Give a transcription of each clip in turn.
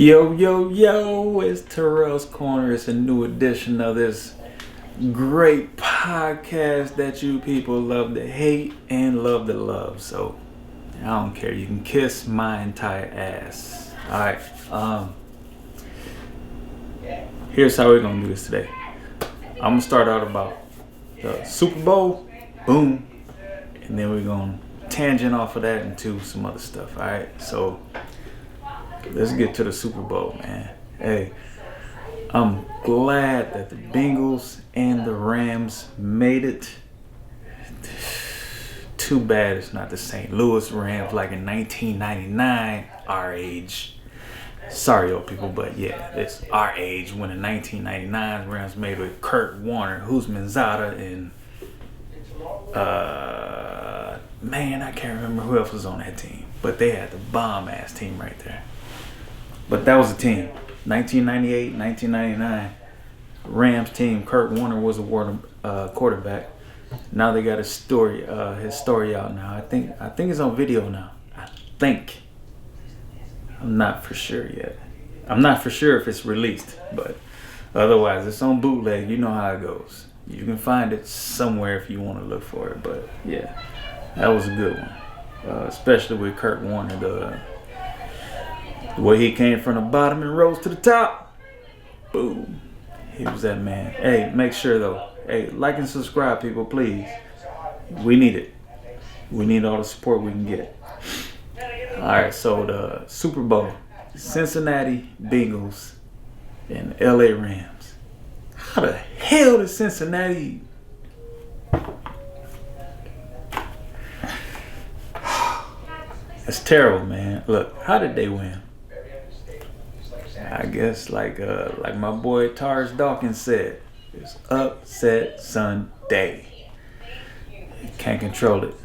Yo, it's Taralescorner. It's a new edition of this great podcast that you people love to hate and love to love. So, I don't care. You can kiss my entire ass. Alright, here's how we're going to do this today. I'm going to start out about the Super Bowl. Boom. And then we're going to tangent off of that into some other stuff. Alright, so let's get to the Super Bowl, man. Hey, I'm glad that the Bengals and the Rams made it. Too bad it's not the St. Louis Rams like in 1999, our age. Sorry, old people, but yeah, it's our age when the 1999 Rams made it with Kurt Warner, Husmanzada, and man, I can't remember who else was on that team. But they had the bomb-ass team right there. But that was the team. 1998, 1999 Rams team. Kurt Warner was a quarterback. Now they got his story out now. I think it's on video now. I'm not for sure yet. I'm not for sure if it's released, but otherwise it's on bootleg. You know how it goes. You can find it somewhere if you want to look for it. But yeah, that was a good one, especially with Kurt Warner. The way he came from the bottom and rose to the top. Boom. He was that man. Hey, make sure though. Hey, like and subscribe, people, please. We need it. We need all the support we can get. Alright, so the Super Bowl. Cincinnati Bengals and LA Rams. How the hell did Cincinnati... That's terrible, man. Look, how did they win? I guess like my boy Tars Dawkins said, it's upset Sunday. You can't control it.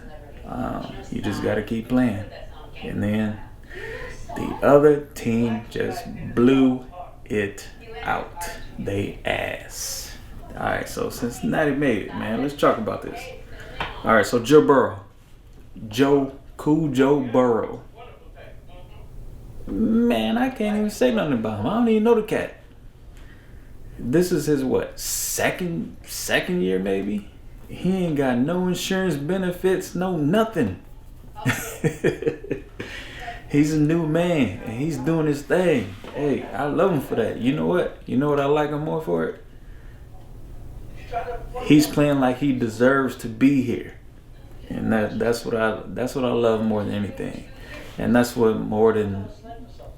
You just gotta keep playing. And then the other team just blew it out. They ass. Alright, so Cincinnati made it, man. Let's talk about this. Alright, so Joe Burrow. Joe Burrow. Man, I can't even say nothing about him. I don't even know the cat. This is his second year maybe? He ain't got no insurance benefits, no nothing. He's a new man and he's doing his thing. Hey, I love him for that. You know what? You know what I like him more for it? He's playing like he deserves to be here. And that's what I love more than anything. And that's what more than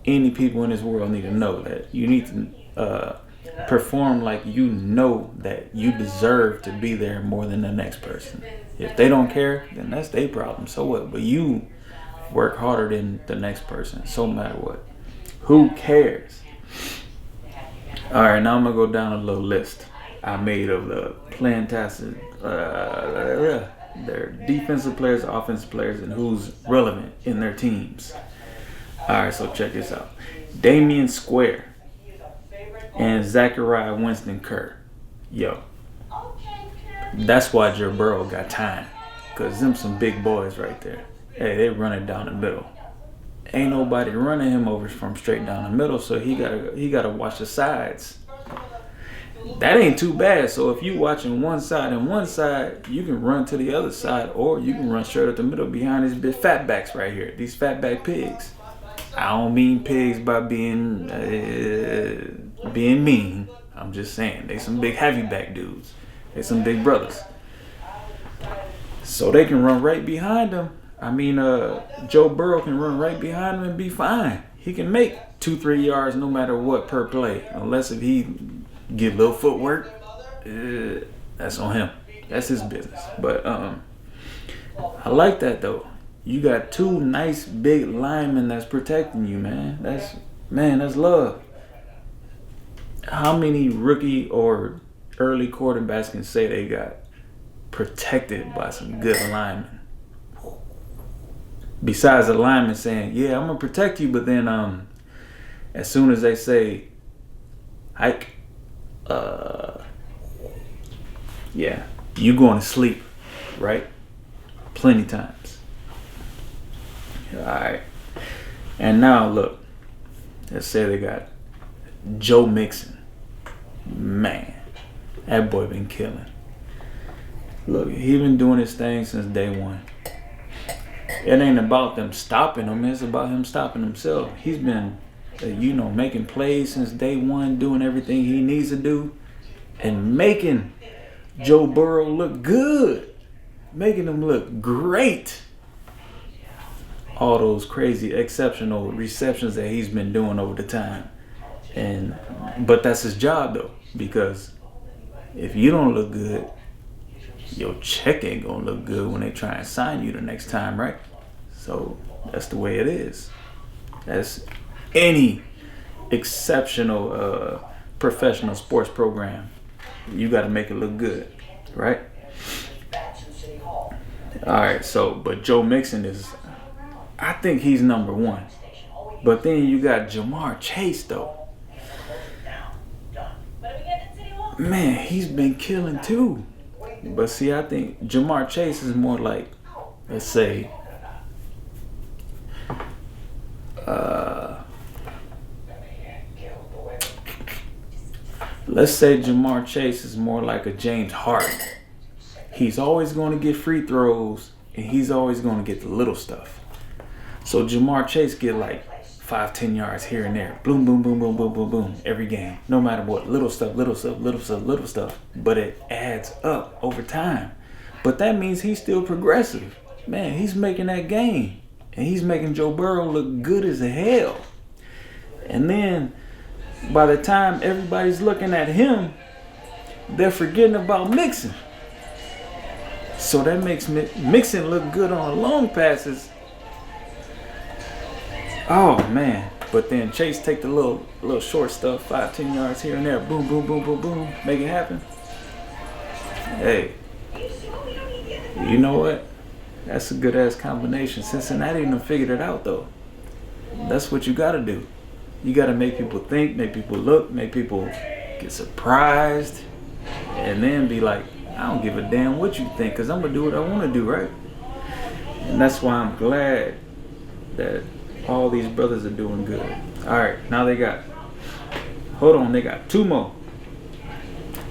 any people in this world need to know, that you need to perform like you know that you deserve to be there more than the next person. If they don't care, then that's their problem. So what? But you work harder than the next person. So no matter what. Who cares? Alright, now I'm going to go down a little list I made of the fantastic their defensive players, offensive players, and who's relevant in their teams. Alright, so check this out. Damian Square and Zachariah Winston Kerr. Yo. That's why Joe Burrow got time. Because them some big boys right there. Hey, they running down the middle. Ain't nobody running him over from straight down the middle, so he gotta watch the sides. That ain't too bad. So if you watching one side and one side, you can run to the other side, or you can run straight up the middle behind these big fatbacks right here. These fatback pigs. I don't mean pigs by being mean. I'm just saying they some big heavy back dudes. They some big brothers. So they can run right behind them. I mean, Joe Burrow can run right behind him and be fine. He can make 2-3 yards no matter what per play, unless if he get a little footwork. That's on him. That's his business. But I like that though. You got two nice big linemen that's protecting you, man. That's love. How many rookie or early quarterbacks can say they got protected by some good linemen? Besides the lineman saying, yeah, I'm going to protect you, but then as soon as they say, hike, yeah, you going to sleep, right? Plenty times. All right. And now, look, Let's say they got Joe Mixon. Man, that boy been killing. Look, he been doing his thing since day one. It ain't about them stopping him. It's about him stopping himself. He's been, making plays since day one, doing everything he needs to do, and making Joe Burrow look good, making him look great. All those crazy, exceptional receptions that he's been doing over the time. But that's his job, though, because if you don't look good, your check ain't gonna look good when they try and sign you the next time, right? So that's the way it is. That's any exceptional professional sports program. You got to make it look good, right? All right. But Joe Mixon I think he's number one. But then you got Jamar Chase, though. Man, he's been killing too. But see, I think Jamar Chase is more like, let's say, Jamar Chase is more like a James Harden. He's always going to get free throws, and he's always going to get the little stuff. So Jamar Chase get like 5-10 yards here and there. Boom, boom, boom, boom, boom, boom, boom. Every game. No matter what. Little stuff. But it adds up over time. But that means he's still progressive. Man, he's making that game. And he's making Joe Burrow look good as hell. And then by the time everybody's looking at him, they're forgetting about Mixon. So that makes Mixon look good on long passes. Oh, man. But then Chase take the little short stuff, 5-10 yards here and there. Boom, boom, boom, boom, boom. Make it happen. Hey, you know what? That's a good-ass combination. Cincinnati done figured it out, though. That's what you got to do. You got to make people think, make people look, make people get surprised, and then be like, I don't give a damn what you think, because I'm going to do what I want to do, right? And that's why I'm glad that all these brothers are doing good. All right, now they got two more.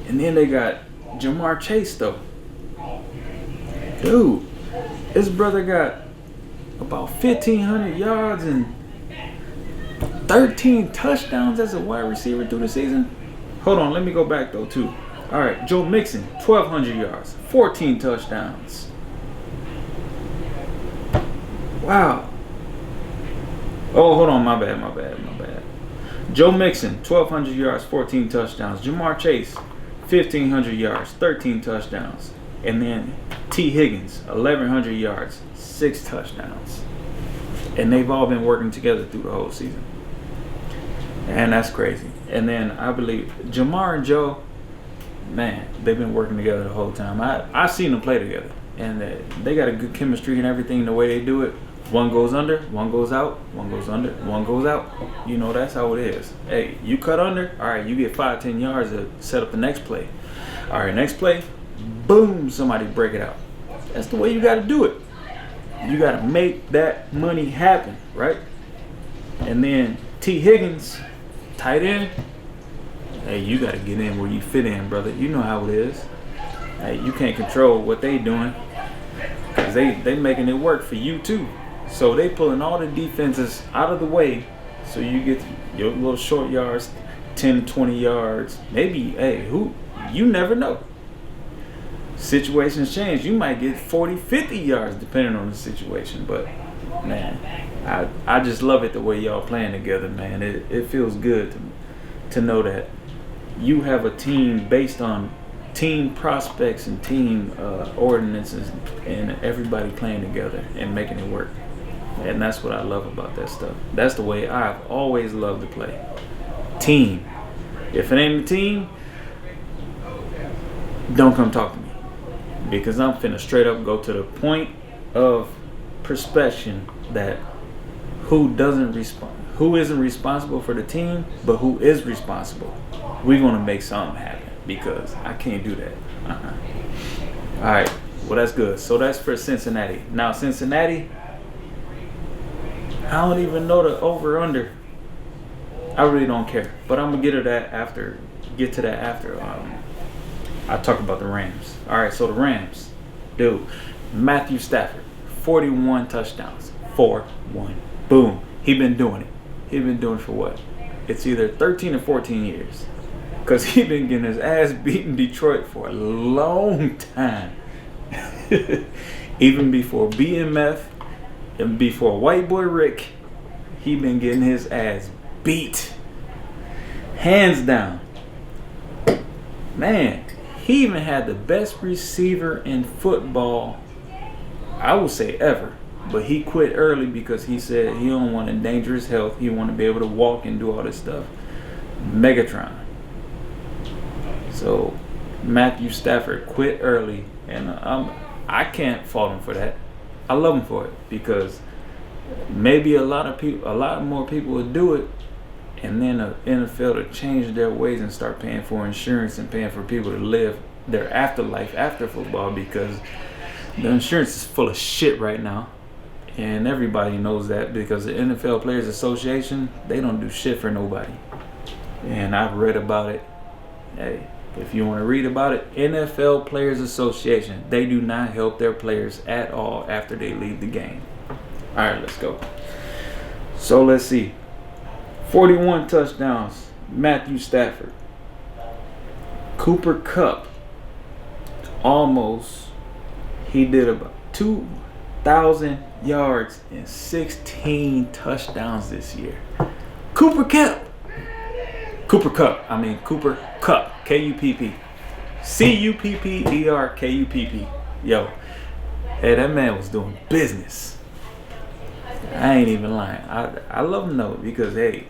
And then they got Jamar Chase, though. Dude, this brother got about 1,500 yards and 13 touchdowns as a wide receiver through the season. Hold on, let me go back, though, too. All right, Joe Mixon, 1,200 yards, 14 touchdowns. Wow. Oh, hold on, my bad. Joe Mixon, 1,200 yards, 14 touchdowns. Jamar Chase, 1,500 yards, 13 touchdowns. And then T. Higgins, 1,100 yards, 6 touchdowns. And they've all been working together through the whole season. And that's crazy. And then I believe Jamar and Joe, man, they've been working together the whole time. I've seen them play together. And they got a good chemistry and everything, the way they do it. One goes under, one goes out, one goes under, one goes out. You know, that's how it is. Hey, you cut under, all right, you get 5-10 yards to set up the next play. All right, next play, boom, somebody break it out. That's the way you got to do it. You got to make that money happen, right? And then T. Higgins, tight end, hey, you got to get in where you fit in, brother. You know how it is. Hey, you can't control what they doing because they making it work for you too. So they pulling all the defenses out of the way so you get your little short yards, 10, 20 yards. Maybe, hey, you never know. Situations change. You might get 40, 50 yards depending on the situation. But, man, I just love it the way y'all playing together, man. It feels good to know that you have a team based on team prospects and team ordinances and everybody playing together and making it work. And that's what I love about that stuff. That's the way I've always loved to play. Team. If it ain't a team, don't come talk to me. Because I'm finna straight up go to the point of perspection that who isn't responsible for the team, but who is responsible. We're gonna make something happen because I can't do that. All right, well that's good. So that's for Cincinnati. Now Cincinnati, I don't even know the over-under I really don't care. But I'm gonna get to that after. I talk about the Rams. All right, so the Rams, dude, Matthew Stafford, 41 touchdowns, 4-1, boom. He been doing it. He been doing it for what? It's either 13 or 14 years, cause he been getting his ass beat in Detroit for a long time. Even before BMF and before White Boy Rick, he been getting his ass beat, hands down. Man, he even had the best receiver in football, I would say ever. But he quit early because he said he don't want to endanger his health. He want to be able to walk and do all this stuff. Megatron. So Matthew Stafford quit early, and I can't fault him for that. I love him for it, because maybe a lot more people would do it, and then the NFL to change their ways and start paying for insurance and paying for people to live their afterlife after football, because the insurance is full of shit right now. And everybody knows that, because the NFL Players Association, they don't do shit for nobody. And I've read about it. Hey, if you want to read about it, NFL Players Association, they do not help their players at all after they leave the game. All right, let's go. So let's see. 41 touchdowns, Matthew Stafford. Cooper Kupp, he did about 2,000 yards and 16 touchdowns this year. Cooper Kupp, Kupp, Cupper, Yo, hey, that man was doing business. I ain't even lying. I love him though, because hey,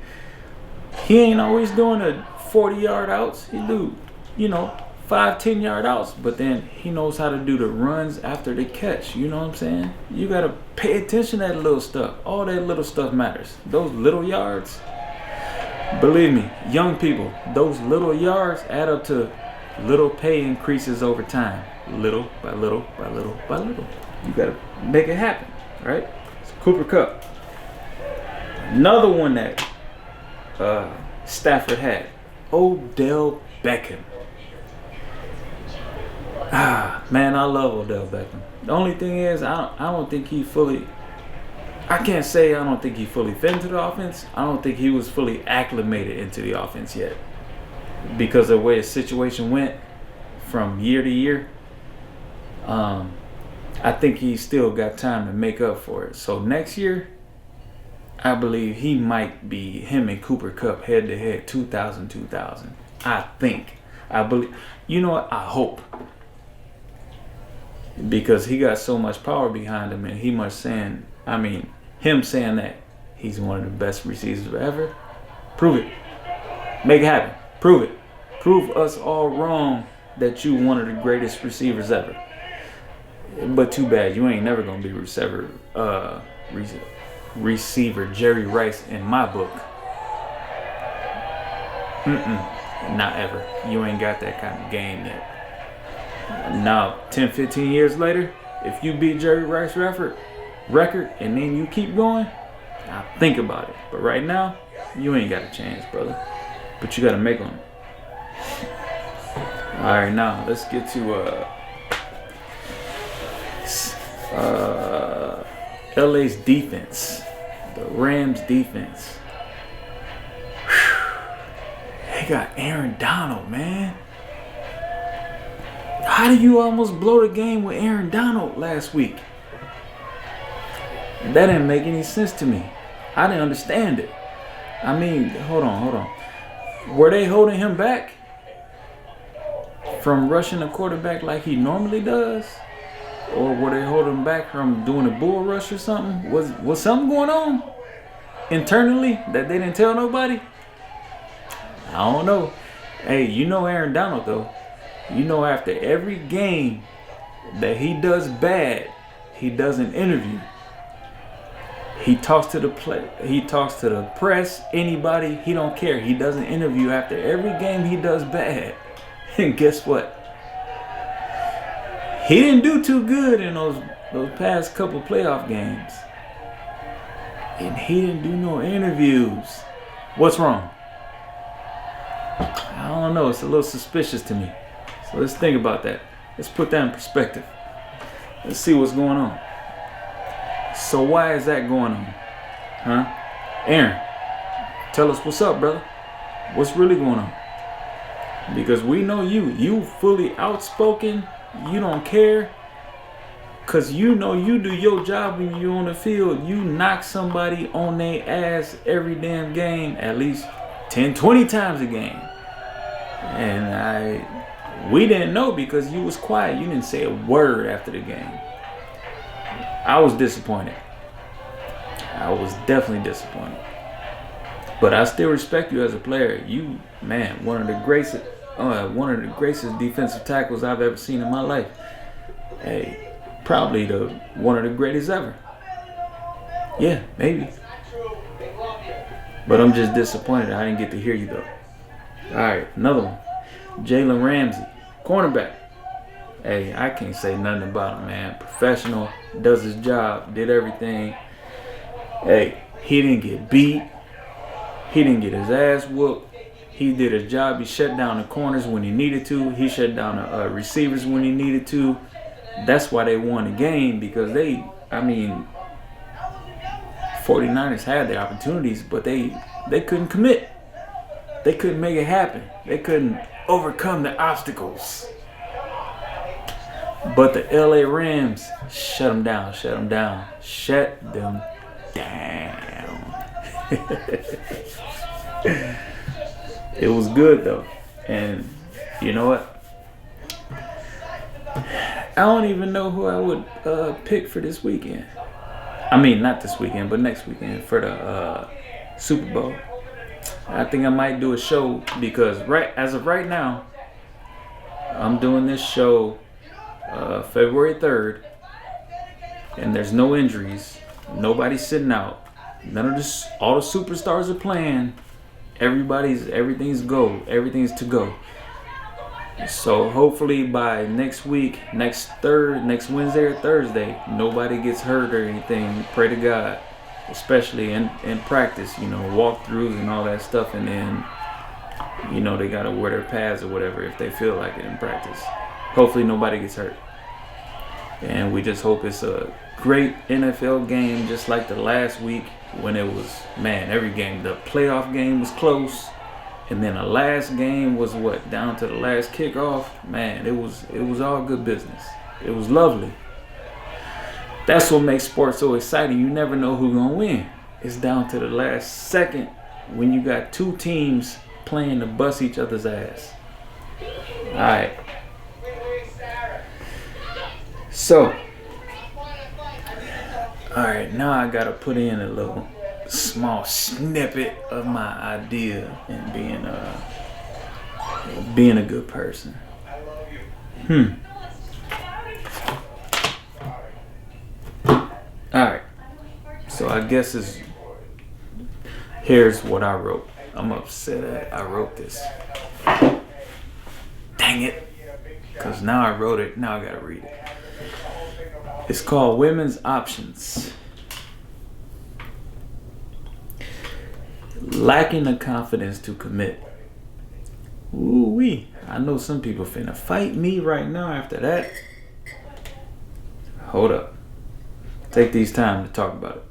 he ain't always doing the 40-yard outs. He do, 5-10 yard outs, but then he knows how to do the runs after the catch. You know what I'm saying? You gotta pay attention to that little stuff. All that little stuff matters. Those little yards, believe me, young people, those little yards add up to little pay increases over time. Little by little by little by little. You gotta make it happen, right? It's Cooper Kupp. Another one that Stafford had, Odell Beckham. Man, I love Odell Beckham. The only thing is, I don't think he fully, I can't say I don't think he fully fit into the offense. I don't think he was fully acclimated into the offense yet, because of the way his situation went from year to year. I think he still got time to make up for it. So next year, I believe he might be him and Cooper Kupp head to head, 2,000. I think. I believe. You know what? I hope. Because he got so much power behind him, and him saying that he's one of the best receivers ever. Prove it. Make it happen. Prove it. Prove us all wrong that you one of the greatest receivers ever. But too bad, you ain't never gonna be receiver Jerry Rice in my book. Not ever. You ain't got that kind of game yet. Now, 10, 15 years later, if you beat Jerry Rice's record and then you keep going, I'll think about it. But right now, you ain't got a chance, brother. But you got to make one. All right, now let's get to LA's defense, the Rams defense. They got Aaron Donald, man. How do you almost blow the game with Aaron Donald last week? That didn't make any sense to me. I didn't understand it. I mean, hold on. Were they holding him back from rushing the quarterback like he normally does? Or were they holding him back from doing a bull rush or something? Was something going on internally that they didn't tell nobody? I don't know. Hey, you know Aaron Donald though. You know, after every game that he does bad, he does an interview. He talks to the press, anybody, he don't care. He does an interview after every game he does bad. And guess what? He didn't do too good in those past couple playoff games. And he didn't do no interviews. What's wrong? I don't know. It's a little suspicious to me. So let's think about that. Let's put that in perspective. Let's see what's going on. So why is that going on? Huh? Aaron, tell us what's up, brother. What's really going on? Because we know you. You fully outspoken. You don't care. Because you know you do your job when you're on the field. You knock somebody on their ass every damn game. At least 10, 20 times a game. And we didn't know because you was quiet. You didn't say a word after the game. I was disappointed. I was definitely disappointed. But I still respect you as a player. You, man, one of the greatest defensive tackles I've ever seen in my life. Hey, probably one of the greatest ever. Yeah, maybe. But I'm just disappointed I didn't get to hear you though. All right, another one. Jaylen Ramsey, cornerback. Hey, I can't say nothing about him, man. Professional, does his job, did everything. Hey, he didn't get beat. He didn't get his ass whooped. He did his job. He shut down the corners when he needed to. He shut down the receivers when he needed to. That's why they won the game, because 49ers had their opportunities, but they couldn't commit. They couldn't make it happen. They couldn't overcome the obstacles. But the LA Rams shut them down. Shut them down. It was good though. And you know what? I don't even know who I would pick for this weekend. I mean, not this weekend, but next weekend for the Super Bowl. I think I might do a show because as of right now, I'm doing this show February 3rd, and there's no injuries. Nobody's sitting out. All the superstars are playing. Everything's go. Everything's to go. So hopefully by next week, next Wednesday or Thursday, nobody gets hurt or anything. Pray to God. Especially in practice, walkthroughs and all that stuff, and then, they gotta wear their pads or whatever if they feel like it in practice. Hopefully nobody gets hurt. And we just hope it's a great NFL game, just like the last week when it was, every game. The playoff game was close, and then the last game was down to the last kickoff. Man, it was all good business. It was lovely. That's what makes sports so exciting. You never know who's going to win. It's down to the last second when you got two teams playing to bust each other's ass. All right. So, all right, now I got to put in a little small snippet of my idea and being a good person. Alright, so I guess here's what I wrote. I'm upset that I wrote this. Dang it. Because now I wrote it, now I gotta read it. It's called Women's Options. Lacking the confidence to commit. Ooh-wee. I know some people finna fight me right now after that. Hold up. Take these time to talk about it.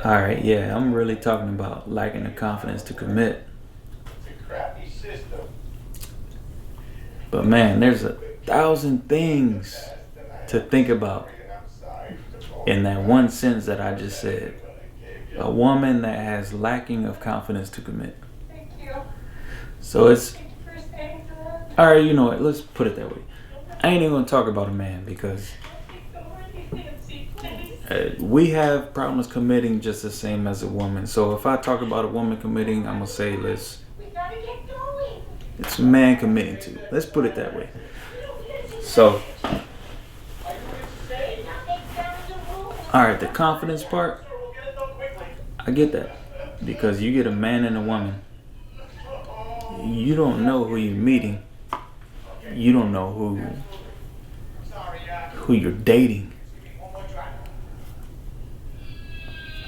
Alright, yeah, I'm really talking about lacking the confidence to commit. But man, there's 1,000 things to think about in that one sentence that I just said. A woman that has lacking of confidence to commit. Thank you. So it's alright, you know what, let's put it that way. I ain't even gonna talk about a man because we have problems committing just the same as a woman. So if I talk about a woman committing, I'm gonna say it's a man committing to. Let's put it that way. So alright, the confidence part, I get that, because you get a man and a woman, you don't know who you're meeting. You don't know who who you're dating.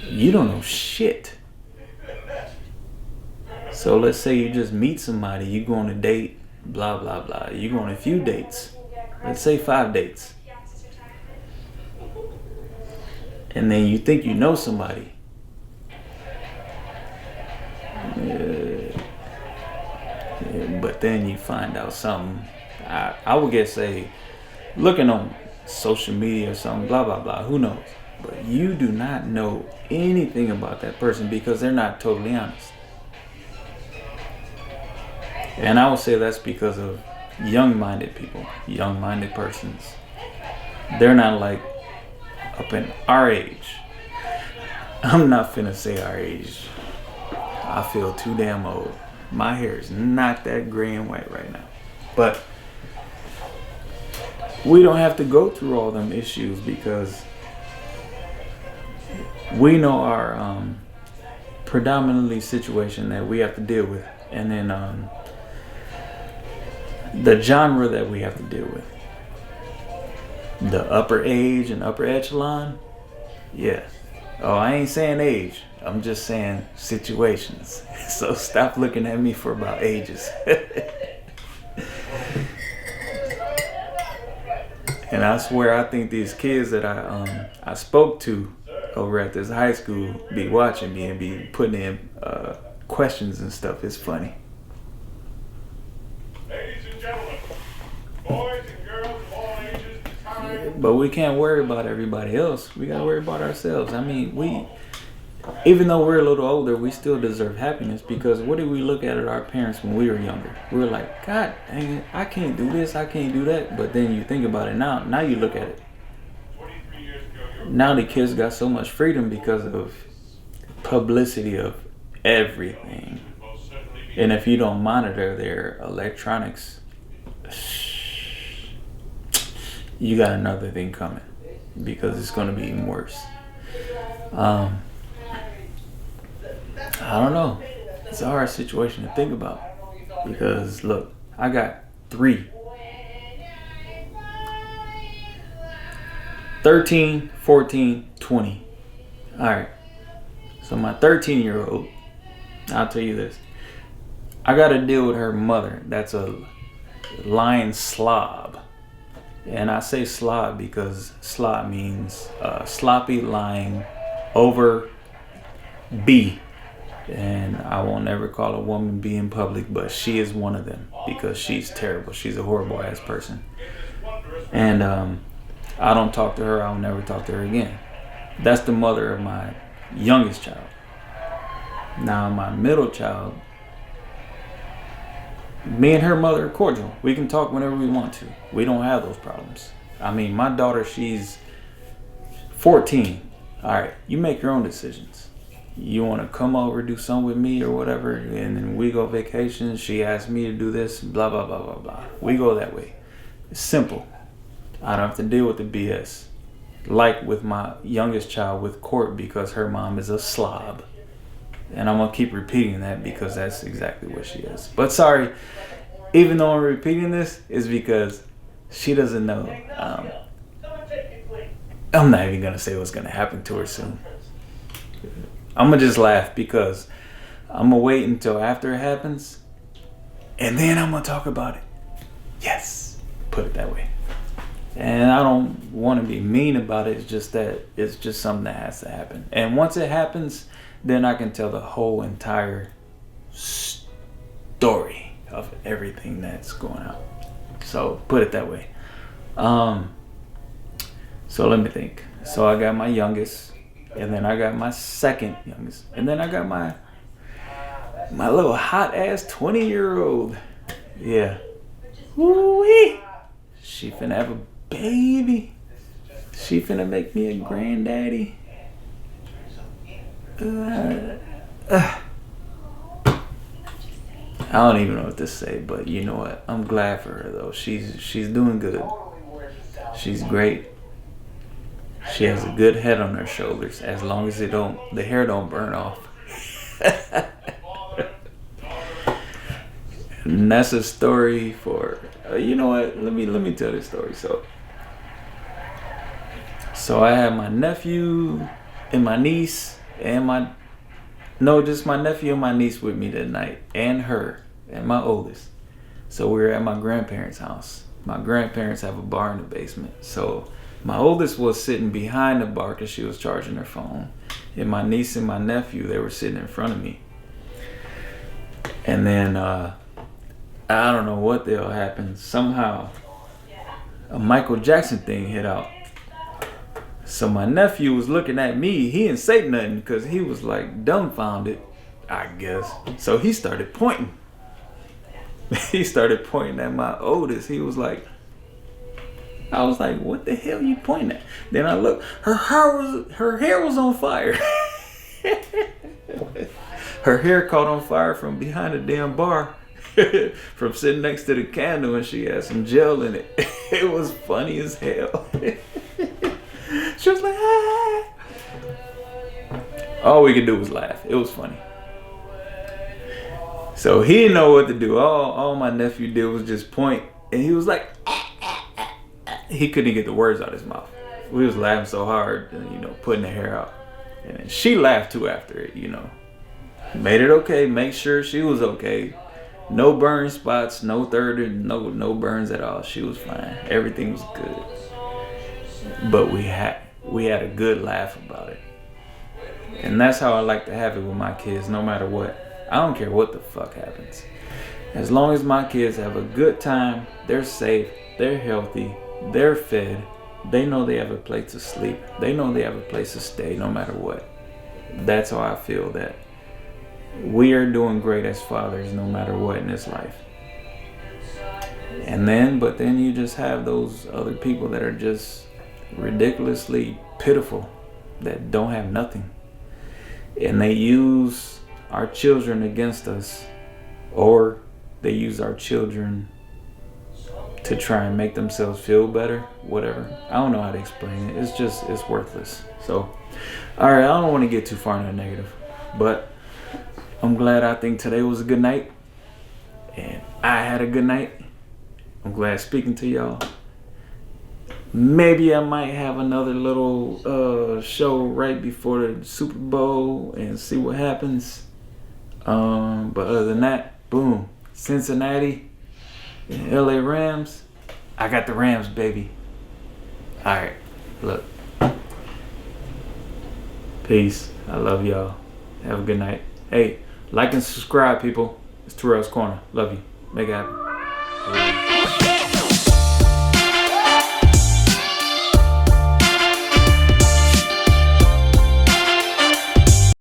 You don't know shit. So let's say you just meet somebody, you go on a date, blah, blah, blah. You go on a few dates. Let's say 5 dates. And then you think you know somebody. But then you find out something. I would guess say, looking on social media or something, blah, blah, blah. Who knows? But you do not know anything about that person because they're not totally honest. And I would say that's because of young-minded people, young-minded persons. They're not like up in our age. I'm not finna say our age. I feel too damn old. My hair is not that gray and white right now. But we don't have to go through all them issues because we know our predominantly situation that we have to deal with. And then the genre that we have to deal with. The upper age and upper echelon. Yeah. Oh, I ain't saying age. I'm just saying situations. So stop looking at me for about ages. And I swear I think these kids that I spoke to over at this high school be watching me and be putting in questions and stuff. It's funny. Ladies and gentlemen, boys and girls of all ages, but we can't worry about everybody else. We gotta worry about ourselves. I mean, even though we're a little older, we still deserve happiness because what did we look at our parents when we were younger? We were like, God dang it, I can't do this, I can't do that. But then you think about it now you look at it. 23 years ago, Now the kids got so much freedom because of publicity of everything. And if you don't monitor their electronics, you got another thing coming because it's going to be even worse. I don't know. It's a hard situation to think about because look, I got 3. 13, 14, 20. All right. So my 13-year-old, I'll tell you this. I got to deal with her mother. That's a lying slob. And I say slob because slob means sloppy, lying, over, B. And I won't ever call a woman B in public, but she is one of them because she's terrible. She's a horrible ass person. And I don't talk to her. I'll never talk to her again. That's the mother of my youngest child. Now my middle child, me and her mother are cordial. We can talk whenever we want to. We don't have those problems. I mean, my daughter, she's 14. All right, you make your own decisions. You want to come over, do something with me or whatever, and then we go vacation. She asks me to do this, blah, blah, blah, blah, blah. We go that way. It's simple. I don't have to deal with the BS. Like with my youngest child with Court because her mom is a slob. And I'm going to keep repeating that because that's exactly what she is. But sorry, even though I'm repeating this, it's because she doesn't know. I'm not even going to say what's going to happen to her soon. I'm going to just laugh because I'm going to wait until after it happens. And then I'm going to talk about it. Yes, put it that way. And I don't want to be mean about it. It's just that it's just something that has to happen. And once it happens, then I can tell the whole entire story of everything that's going on. So put it that way. So let me think. So I got my youngest, and then I got my second youngest, and then I got my little hot ass 20-year-old. Yeah. Woo-wee. She finna have a baby. She finna make me a granddaddy. I don't even know what to say, but you know what? I'm glad for her though. She's doing good. She's great. She has a good head on her shoulders as long as the hair don't burn off. And that's a story for you know what? Let me tell this story. So So I had my nephew and my niece and just my nephew and my niece with me that night, and her and my oldest. So we were at my grandparents' house. My grandparents have a bar in the basement. So my oldest was sitting behind the bar because she was charging her phone. And my niece and my nephew, they were sitting in front of me. And then I don't know what the hell happened. Somehow a Michael Jackson thing hit out. So my nephew was looking at me. He didn't say nothing because he was like dumbfounded, I guess. So he started pointing. He started pointing at my oldest. He was like, I was like, what the hell you pointing at? Then I looked, her hair was on fire. Her hair caught on fire from behind the damn bar. From sitting next to the candle, and she had some gel in it. It was funny as hell. She was like, ah. All we could do was laugh. It was funny. So he didn't know what to do. All my nephew did was just point, and he was like, he couldn't get the words out of his mouth. We was laughing so hard, putting the hair out. And then she laughed too after it, Made it okay, make sure she was okay. No burn spots, no burns at all. She was fine. Everything was good. But we had a good laugh about it. And that's how I like to have it with my kids, no matter what. I don't care what the fuck happens. As long as my kids have a good time, they're safe, they're healthy, they're fed, they know they have a place to sleep, they know they have a place to stay, no matter what. That's how I feel that we are doing great as fathers, no matter what in this life. But then you just have those other people that are just ridiculously pitiful, that don't have nothing. And they use our children against us, or they use our children to try and make themselves feel better, whatever. I don't know how to explain it. It's worthless. So, alright, I don't want to get too far in the negative, but I'm glad. I think today was a good night, and I had a good night. I'm glad speaking to y'all. Maybe I might have another little show right before the Super Bowl and see what happens. But other than that, boom, Cincinnati and LA Rams. I got the Rams, baby. Alright, look. Peace. I love y'all. Have a good night. Hey, like and subscribe, people. It's Taralescorner. Love you. Make it happen.